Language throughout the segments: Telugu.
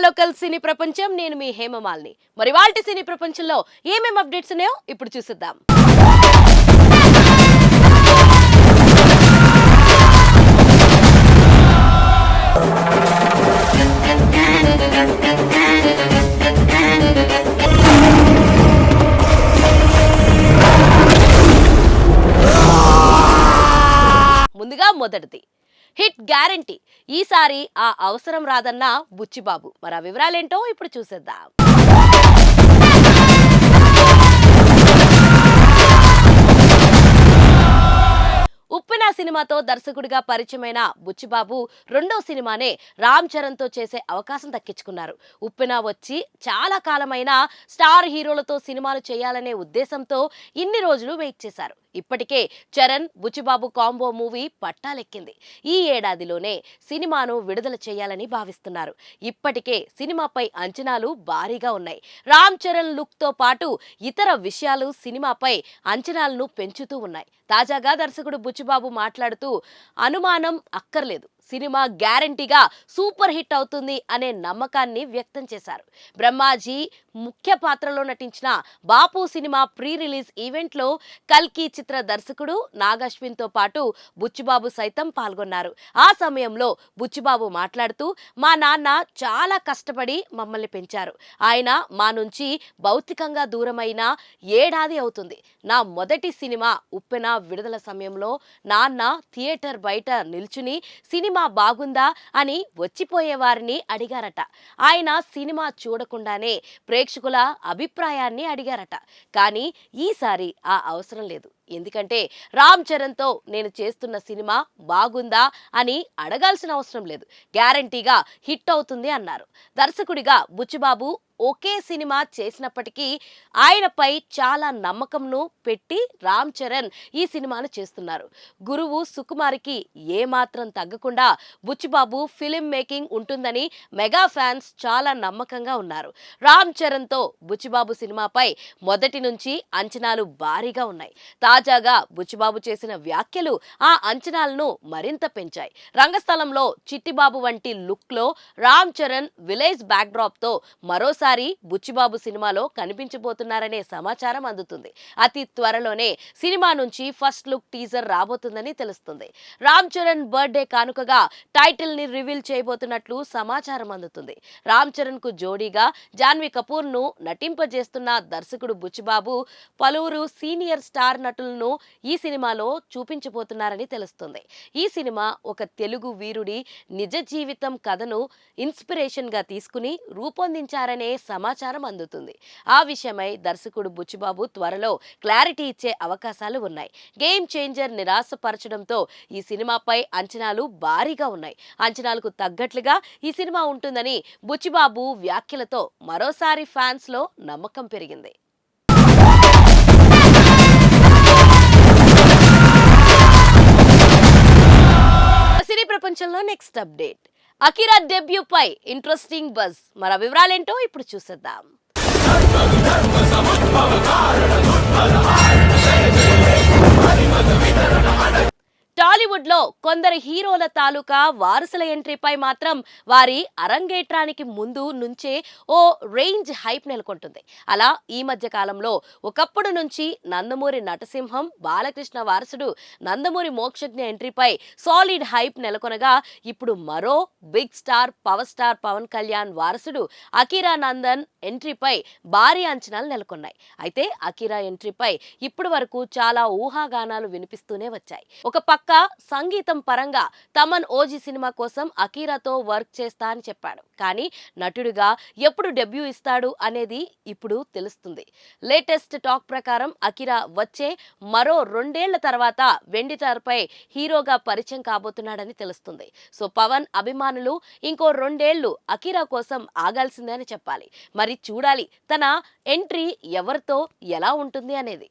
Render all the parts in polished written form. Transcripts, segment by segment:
లోకల్ సినీ ప్రపంచం నేను మీ హేమమాలిని. మరి వాల్టి సినీ ప్రపంచంలో ఏమేం అప్డేట్స్ ఉన్నాయో ఇప్పుడు చూసేద్దాం. ముందుగా మొదటిది హిట్ గ్యారంటీ. ఈసారి ఆ అవసరం రాదన్న బుచ్చిబాబు. మరి ఆ వివరాలేంటో ఇప్పుడు చూసేద్దాం. ఉప్పెన సినిమాతో దర్శకుడిగా పరిచయమైన బుచ్చిబాబు రెండో సినిమానే రామ్ చరణ్ తో చేసే అవకాశం దక్కించుకున్నారు. ఉప్పెన వచ్చి చాలా కాలమైన స్టార్ హీరోలతో సినిమాలు చేయాలనే ఉద్దేశంతో ఇన్ని రోజులు వెయిట్ చేశారు. ఇప్పటికే చరణ్ బుచ్చిబాబు కాంబో మూవీ పట్టాలెక్కింది. ఈ ఏడాదిలోనే సినిమాను విడుదల చేయాలని భావిస్తున్నారు. ఇప్పటికే సినిమాపై అంచనాలు భారీగా ఉన్నాయి. రామ్ చరణ్ లుక్ తో పాటు ఇతర విషయాలు సినిమాపై అంచనాలను పెంచుతూ ఉన్నాయి. తాజాగా దర్శకుడు బుచ్చిబాబు మాట్లాడుతూ అనుమానం అక్కర్లేదు, సినిమా గ్యారంటీగా సూపర్ హిట్ అవుతుంది అనే నమ్మకాన్ని వ్యక్తం చేశారు. బ్రహ్మాజీ ముఖ్య పాత్రలో నటించిన బాపు సినిమా ప్రీ రిలీజ్ ఈవెంట్లో కల్కి చిత్ర దర్శకుడు నాగశ్విన్ తో పాటు బుచ్చిబాబు సైతం పాల్గొన్నారు. ఆ సమయంలో బుచ్చిబాబు మాట్లాడుతూ మా నాన్న చాలా కష్టపడి మమ్మల్ని పెంచారు. ఆయన మా నుంచి భౌతికంగా దూరమైన ఏడాది అవుతుంది. నా మొదటి సినిమా ఉప్పెన విడుదల సమయంలో నాన్న థియేటర్ బయట నిల్చుని సినిమా బాగుందా అని వచ్చిపోయేవారిని అడిగారట. ఆయన సినిమా చూడకుండానే ప్రేక్షకుల అభిప్రాయాన్ని అడిగారట. కానీ ఈసారి ఆ అవసరం లేదు. ఎందుకంటే రామ్ చరణ్తో నేను చేస్తున్న సినిమా బాగుందా అని అడగాల్సిన అవసరం లేదు, గ్యారంటీగా హిట్ అవుతుంది అన్నారు. దర్శకుడిగా బుచ్చిబాబు ఒకే సినిమా చేసినప్పటికీ ఆయనపై చాలా నమ్మకంను పెట్టి రామ్ చరణ్ ఈ సినిమాను చేస్తున్నారు. గురువు సుకుమార్కి ఏమాత్రం తగ్గకుండా బుచ్చిబాబు ఫిలిం మేకింగ్ ఉంటుందని మెగా ఫ్యాన్స్ చాలా నమ్మకంగా ఉన్నారు. రామ్ చరణ్తో బుచ్చిబాబు సినిమాపై మొదటి నుంచి అంచనాలు భారీగా ఉన్నాయి. తాజాగా బుచ్చిబాబు చేసిన వ్యాఖ్యలు ఆ అంచనాలను మరింత పెంచాయి. రంగస్థలంలో చిట్టిబాబు వంటి లుక్ లో Ram Charan village back drop తో మరోసారి బుచ్చిబాబు సినిమాలో కనిపించబోతున్నారనే సమాచారం అందుతుంది. అతి త్వరలోనే సినిమా నుంచి ఫస్ట్ లుక్ టీజర్ రాబోతుందని తెలుస్తుంది. రామ్ చరణ్ బర్త్డే కానుకగా టైటిల్ ని రివీల్ చేయబోతున్నట్లు సమాచారం అందుతుంది. రామ్ చరణ్ కు జోడీగా జాన్వీ కపూర్ ను నటింపజేస్తున్న దర్శకుడు బుచ్చిబాబు పలువురు సీనియర్ స్టార్ నటులను ఈ సినిమాలో చూపించబోతున్నారని తెలుస్తుంది. ఈ సినిమా ఒక తెలుగు వీరుడి నిజ జీవితం కథను ఇన్స్పిరేషన్ గా తీసుకుని రూపొందించారనే సమాచారం అందుతుంది. ఆ విషయమై దర్శకుడు బుచ్చిబాబు త్వరలో క్లారిటీ ఇచ్చే అవకాశాలు ఉన్నాయి. గేమ్ చేంజర్ నిరాశపరచడంతో ఈ సినిమాపై అంచనాలు భారీగా ఉన్నాయి. అంచనాలకు తగ్గట్లుగా ఈ సినిమా ఉంటుందని బుచ్చిబాబు వ్యాఖ్యలతో మరోసారి ఫ్యాన్స్ లో నమ్మకం పెరిగింది. సినీ ప్రపంచంలో నెక్స్ట్ అప్డేట్ అకిరా డెబ్యూ పై ఇంట్రెస్టింగ్ బజ్. మరి వివరాలేంటో ఇప్పుడు చూసేద్దాం. టాలీవుడ్ లో కొందరు హీరోల తాలూకా వారసుల ఎంట్రీపై మాత్రం వారి అరంగేట్రానికి ముందు నుంచే ఓ రేంజ్ హైప్ నెలకొంటుంది. అలా ఈ మధ్య కాలంలో ఒకప్పుడు నుంచి నందమూరి నటసింహం బాలకృష్ణ వారసుడు నందమూరి మోక్షజ్ఞ ఎంట్రీపై సాలిడ్ హైప్ నెలకొనగా ఇప్పుడు మరో big star power star Pawan Kalyan వారసుడు అకిరా నందన్ ఎంట్రీపై భారీ అంచనాలు నెలకొన్నాయి. అయితే అకిరా ఎంట్రీపై ఇప్పటి వరకు చాలా ఊహాగానాలు వినిపిస్తూనే వచ్చాయి. ఒక పక్క సంగీతం పరంగా తమన్ ఓజీ సినిమా కోసం అకీరాతో వర్క్ చేస్తా అని చెప్పాడు. కానీ నటుడిగా ఎప్పుడు డెబ్యూ ఇస్తాడు అనేది ఇప్పుడు తెలుస్తుంది. లేటెస్ట్ టాక్ ప్రకారం అకిరా వచ్చే మరో 2 ఏళ్ల తర్వాత వెండితెరపై హీరోగా పరిచయం కాబోతున్నాడని తెలుస్తుంది. సో పవన్ అభిమానులు ఇంకో 2 ఏళ్లు అకిరా కోసం ఆగాల్సిందే అని చెప్పాలి. మరి చూడాలి తన ఎంట్రీ ఎవరితో ఎలా ఉంటుంది అనేది.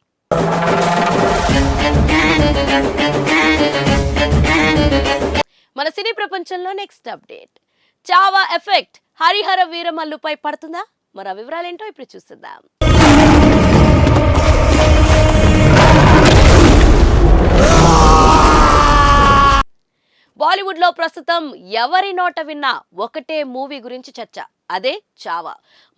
మన సినీ ప్రపంచంలో next update Chhaava effect Harihara వీరమల్లుపై పడుతుందా? మరి ఆ వివరాలేంటో ఇప్పుడు చూసేద్దాం. బాలీవుడ్ లో టీవీల్లో ప్రస్తుతం ఎవరి నోట విన్నా ఒకటే మూవీ గురించి చర్చ, అదే చావా.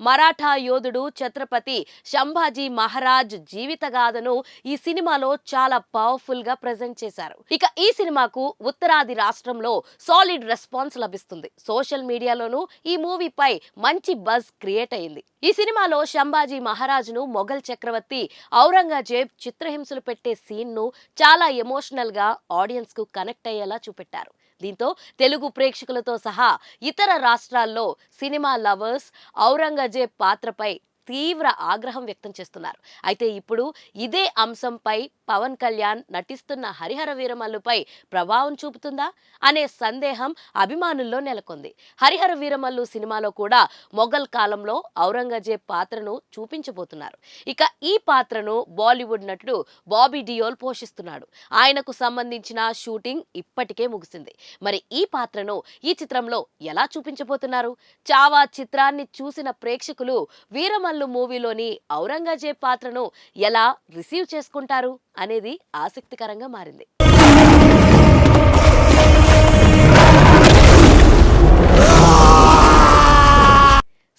మరాఠా యోధుడు ఛత్రపతి సంభాజీ మహారాజ్ జీవితగాథను ఈ సినిమాలో చాలా పవర్ఫుల్ గా ప్రెజెంట్ చేశారు. ఇక ఈ సినిమాకు ఉత్తరాది రాష్ట్రంలో సాలిడ్ రెస్పాన్స్ లభిస్తుంది. సోషల్ మీడియాలోనూ ఈ మూవీపై మంచి బజ్ క్రియేట్ అయింది. ఈ సినిమాలో సంభాజీ మహారాజ్ను మొఘల్ చక్రవర్తి ఔరంగజేబ్ చిత్రహింసలు పెట్టే సీన్ ను చాలా ఎమోషనల్ గా ఆడియన్స్ కు కనెక్ట్ అయ్యేలా చూపెట్టారు. దీంతో తెలుగు ప్రేక్షకులతో సహా ఇతర రాష్ట్రాల్లో సినిమా లవర్స్ ఔరంగజేబ్ పాత్రపై తీవ్ర ఆగ్రహం వ్యక్తం చేస్తున్నారు. అయితే ఇప్పుడు ఇదే అంశంపై పవన్ కళ్యాణ్ నటిస్తున్న హరిహర వీరమల్లుపై ప్రభావం చూపుతుందా అనే సందేహం అభిమానుల్లో నెలకొంది. హరిహర వీరమల్లు సినిమాలో కూడా మొఘల్ కాలంలో ఔరంగజేబ్ పాత్రను చూపించబోతున్నారు. ఇక ఈ పాత్రను బాలీవుడ్ నటుడు బాబీ డియోల్ పోషిస్తున్నాడు. ఆయనకు సంబంధించిన షూటింగ్ ఇప్పటికే ముగిసింది. మరి ఈ పాత్రను ఈ చిత్రంలో ఎలా చూపించబోతున్నారు? చావా చిత్రాన్ని చూసిన ప్రేక్షకులు వీరమల్లు మూవీలోని ఔరంగజేబ్ పాత్రను ఎలా రిసీవ్ చేసుకుంటారు అనేది ఆసక్తికరంగా మారింది.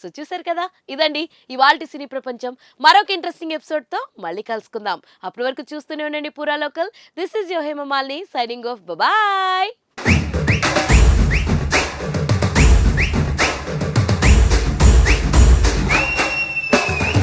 సో చూసారు కదా, ఇదండి ఇవాల్టి సినీ ప్రపంచం. మరొక ఇంట్రెస్టింగ్ ఎపిసోడ్ తో మళ్ళీ కలుసుకుందాం. అప్పటి వరకు చూస్తూనే ఉండండి పూరా local. This is your Hemamalini signing off. Bye.